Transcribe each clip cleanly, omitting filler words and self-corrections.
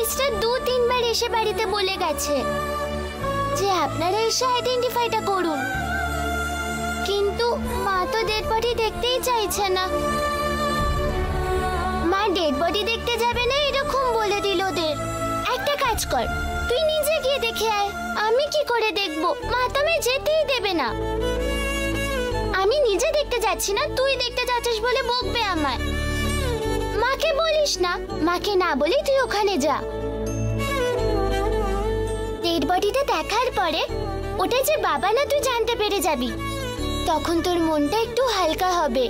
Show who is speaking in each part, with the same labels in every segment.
Speaker 1: পুলিশটা 2-3 বার এসে বাড়িতে বলে গেছে যে আপনারা এসে আইডেন্টিফাইটা করুন, কিন্তু মা তো ডেড বডি দেখতেই চাইছে না। মা ডেড বডি দেখতে যাবে না এরকম বলে দিল ওদের। একটা কাজ কর, তুই নিজে গিয়ে দেখে আয়। আমি কি করে দেখবো? মা তো আমায় যেতেই দেবে না। আমি নিজে দেখতে যাচ্ছি না, তুই দেখতে যাচ্ছিস বলে বকবে আমায়। মাকে বলিস না, মাকে না বলি তুই ওখানে যা। ডেড বডিটা দেখার পরে ওটা যে বাবা না তুই জানতে পেরে যাবি, তখন তোর মনটা একটু হালকা হবে।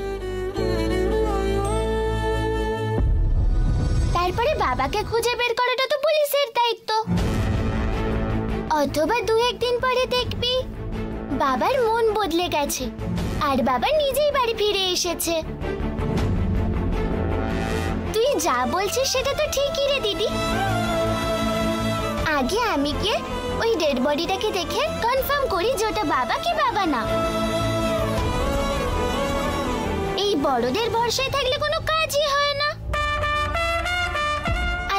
Speaker 1: তারপরে বাবাকে খুঁজে বের করাটা তো পুলিশের দায়িত্ব। অথবা 2-1 দিন পরে দেখবি বাবার মন বদলে গেছে আর বাবা নিজেই বাড়ি ফিরে এসেছে। তুই যা বলছিস সেটা তো ঠিকই রে দিদি। আগে আমি গিয়ে ওই ডেড বডিটাকে দেখে কনফার্ম করি যে ওটা বাবা কি বাবা না। এই বড়দের ভরসায় থাকলে কোনো কাজই হয় না।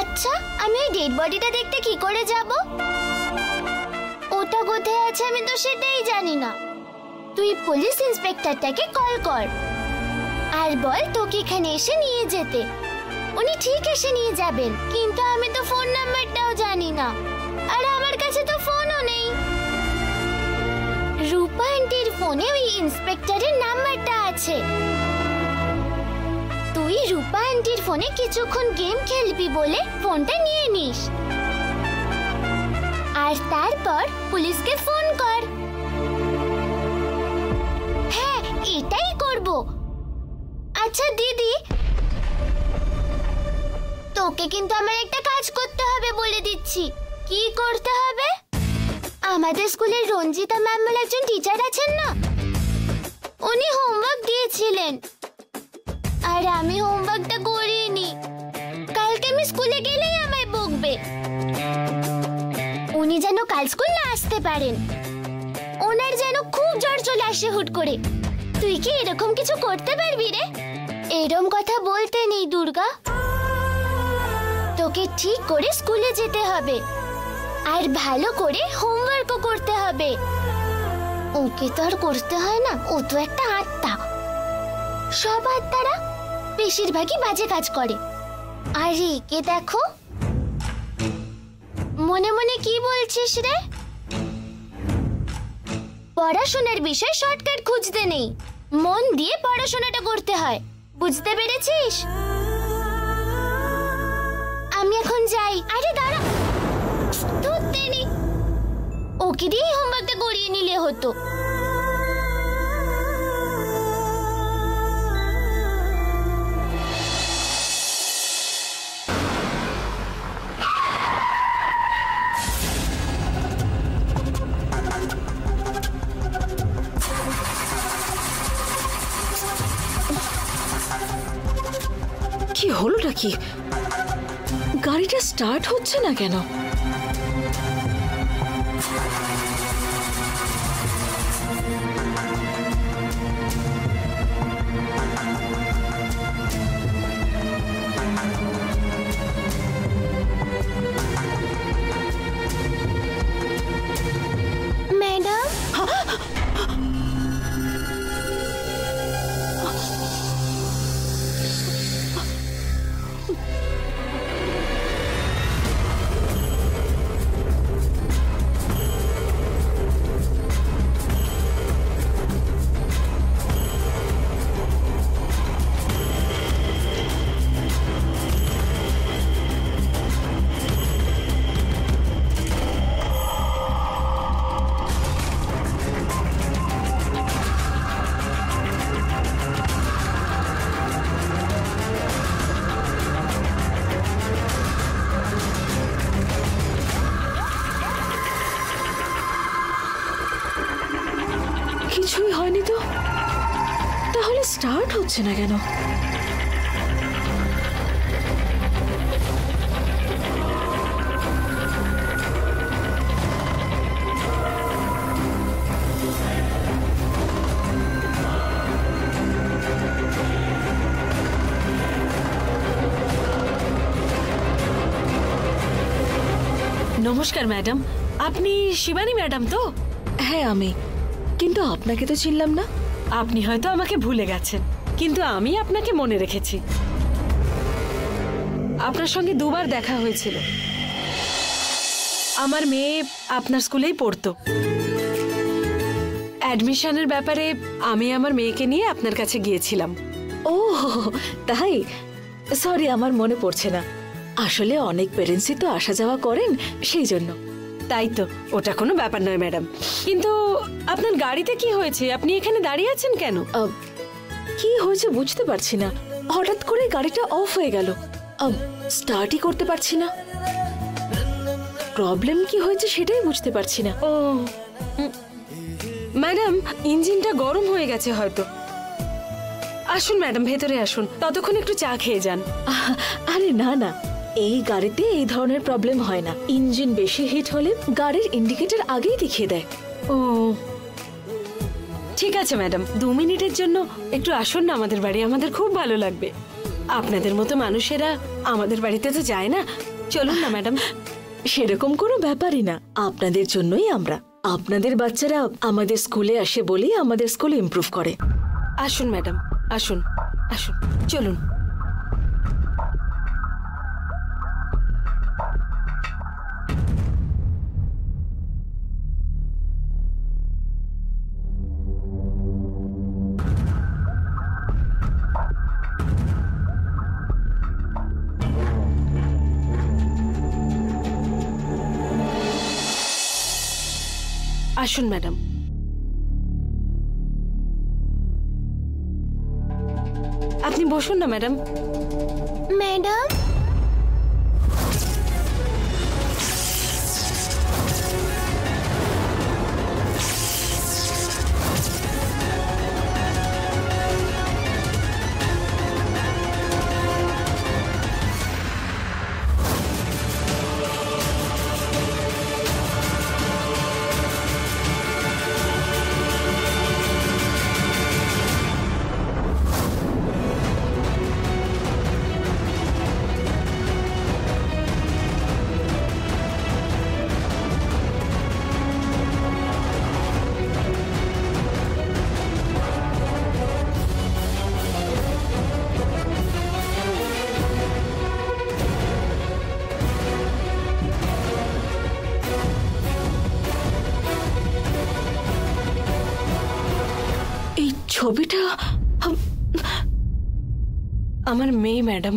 Speaker 1: আচ্ছা, আমি ওই ডেড বডিটা দেখতে কি করে যাব? ওটা কোথায় আছে আমি তো সেটাই জানি না। তুই পুলিশ ইন্সপেক্টরটাকে কল কর আর বল তোকে এখানে এসে নিয়ে যেতে। উনি ঠিক এসে নিয়ে যাবেন, কিন্তু আমি তো ফোন নাম্বারটাও জানি না, আর আমার কাছে তো ফোনও নেই। রূপা আন্টির ফোনে ওই ইন্সপেক্টরের নাম্বারটা আছে। তুই রূপা আন্টির ফোনে কিছুক্ষণ গেম খেলবি বলে ফোনটা নিয়ে নিস, আর তারপর পুলিশকে ফোন কর। হ্যাঁ, এটাই করব। আচ্ছা দিদি, তোকে কিন্তু আমার একটা কাজ করতে হবে বলে দিচ্ছি। কি করতে হবে? আমাদের স্কুলের রঞ্জিতা ম্যাম বলে একজন টিচার আছেন না, উনি হোমওয়ার্ক দিয়েছিলেন আর আমি হোমওয়ার্কটা করিনি। কালকে আমি স্কুলে গেলেই আমায় বকবে। উনি যেন কাল স্কুল না আসতে পারেন। ওনার যেন খুব জ্বর চলে আসে হুট করে। তুই কি এরকম কিছু করতে পারবি রে? এরকম কথা বলতে নেই দুর্গা। তোকে ঠিক করে স্কুলে যেতে হবে আর ভালো করে হোমওয়ার্কও করতে হবে। ওকে তো আর করতে হয় না, ও তো একটা আত্মা। সব আত্মারা বেশিরভাগই বাজে কাজ করে। আর একে দেখো, মনে মনে কি বলছিস রে? পড়াশোনার বিষয় শর্টকাট খুঁজতে নেই, মন দিয়ে পড়াশোনাটা করতে হয়। বুঝতে পেরেছিস? আমি এখন যাই। আরে দাঁড়া, ধরতে নি। ওকে দিয়ে হোমওয়ার্কটা করিয়ে নিলে হতো।
Speaker 2: কি হলোটা কি? গাড়িটা স্টার্ট হচ্ছে না কেন?
Speaker 1: ম্যাডাম,
Speaker 2: কিছুই হয়নি তো, তাহলে স্টার্ট হচ্ছে না কেন?
Speaker 3: নমস্কার ম্যাডাম, আপনি শিবানী ম্যাডাম তো?
Speaker 2: হ্যাঁ আমি, কিন্তু আপনাকে তো চিনলাম না।
Speaker 3: আপনি হয়তো আমাকে ভুলে গেছেন, কিন্তু আমি আপনাকে মনে রেখেছি। আপনার সঙ্গে দুবার দেখা হয়েছিল। আমার মেয়ে আপনার স্কুলেই পড়তো। অ্যাডমিশনের ব্যাপারে আমি আমার মেয়েকে নিয়ে আপনার কাছে গিয়েছিলাম।
Speaker 2: ও তাই, সরি আমার মনে পড়ছে না। আসলে অনেক পেরেন্টসই তো আসা যাওয়া করেন, সেই জন্য।
Speaker 3: তাই তো, ওটা কোনো ব্যাপার নয় ম্যাডাম। কিন্তু আপনার গাড়িতে কি হয়েছে? আপনি এখানে দাঁড়িয়ে আছেন কেন?
Speaker 2: কি হয়েছে বুঝতে পারছি না, হঠাৎ করে গাড়িটা অফ হয়ে গেল। স্টার্টই করতে পারছি না। প্রবলেম কি হয়েছে সেটাই বুঝতে পারছি না।
Speaker 3: ও ম্যাডাম, ইঞ্জিনটা গরম হয়ে গেছে হয়তো। আসুন ম্যাডাম, ভেতরে আসুন, ততক্ষণ একটু চা খেয়ে যান।
Speaker 2: আরে না না, এই গাড়িতে এই ধরনের প্রবলেম হয় না। ইঞ্জিন বেশি হিট হলে গাড়ির ইন্ডিকেটর আগেই দেখিয়ে দেয়।
Speaker 3: ও ঠিক আছে ম্যাডাম, 2 মিনিটের জন্য একটু আসুন না আমাদের বাড়ি, আমাদের খুব ভালো লাগবে। আপনাদের মতো মানুষেরা আমাদের বাড়িতে তো যায় না। চলুন না ম্যাডাম।
Speaker 2: সেরকম কোনো ব্যাপারই না, আপনাদের জন্যই আমরা। আপনাদের বাচ্চারা আমাদের স্কুলে আসে বলেই আমাদের স্কুল ইমপ্রুভ করে।
Speaker 3: আসুন ম্যাডাম, আসুন আসুন, চলুন। আসুন ম্যাডাম। আপনি বসুন না ম্যাডাম।
Speaker 1: ম্যাডাম,
Speaker 2: এই ছবিটা
Speaker 3: আমার মেয়ে ম্যাডাম।